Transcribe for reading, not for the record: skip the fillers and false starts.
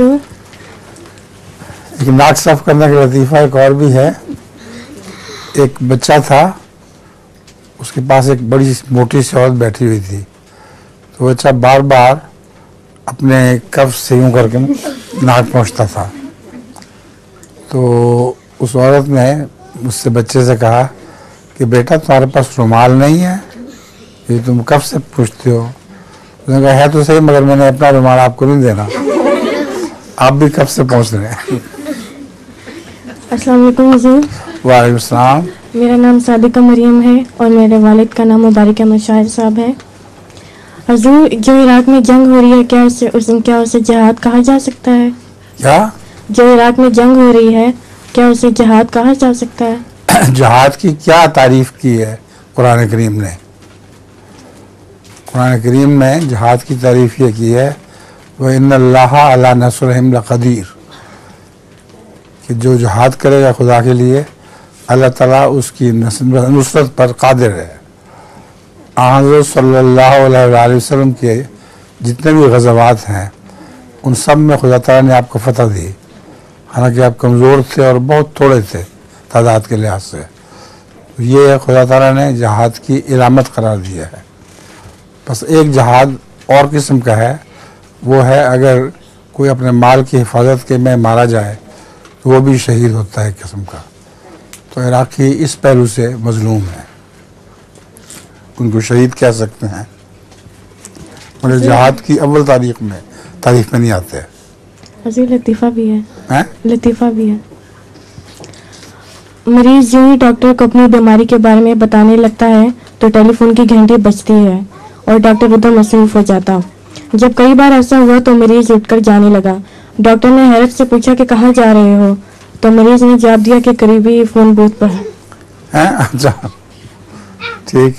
हुजूर। एक नाक साफ करने का लतीफ़ा एक और भी है। एक बच्चा था, उसके पास एक बड़ी मोटी सी औरत बैठी हुई थी, तो बच्चा बार बार अपने कफ से यूँ करके नाक पहुँचता था। तो उस औरत ने मुझसे बच्चे से कहा कि बेटा तुम्हारे पास रुमाल नहीं है, ये तुम कफ से पूछते हो। उसने कहा है तो सही, मगर मैंने अपना रुमाल आपको नहीं देना, आप भी कफ से पहुँच रहे हैं। अस्सलाम वालेकुम हुजूर। वालेकुम सलाम। मेरा नाम सादिका मरियम है और मेरे वालिद का नाम मुबारक अहमद शाहिद साहब है। हुजूर, जो इराक में जंग हो रही है, क्या उसे जिहाद कहा जा सकता है? क्या? जो इराक में जंग हो रही है, क्या उसे जिहाद कहा जा सकता है? जिहाद की क्या तारीफ की है कुरान करीम ने? कुरान करीम में जिहाद की तारीफ ये की है, वह इन्नल्लाह अला नस्रिहिम लक़दीर, कि जो जिहाद करेगा खुदा के लिए, अल्लाह ताला उसकी नुसरत पर कादिर है। हज़रत सल्लल्लाहु अलैहि वसल्लम के जितने भी ग़ज़वात हैं, उन सब में खुदा ताला ने आपको फतह दी, हालांकि आप कमज़ोर थे और बहुत थोड़े थे तादाद के लिहाज से। ये खुदा ताला ने जिहाद की इलामत करार दिया है। बस एक जिहाद और किस्म का है, वो है अगर कोई अपने माल की हिफाजत के में मारा जाए तो वो भी शहीद होता है एक किस्म का। तो इराक़ी इस पहलू से मजलूम है, उनको शहीद कह सकते हैं, और जिहाद की अव्वल तारीख में नहीं आते। हुजूर, लतीफ़ा भी है, हैं? लतीफ़ा भी है। मरीज यूं ही डॉक्टर को अपनी बीमारी के बारे में बताने लगता है तो टेलीफोन की घंटी बजती है और डॉक्टर उधर मसरूफ हो जाता। जब कई बार ऐसा हुआ तो मरीज उठकर जाने लगा। डॉक्टर ने हैरत से पूछा कि कहाँ जा रहे हो, तो मरीज ने जवाब दिया कि करीबी फोन बूथ पर। अच्छा, ठीक।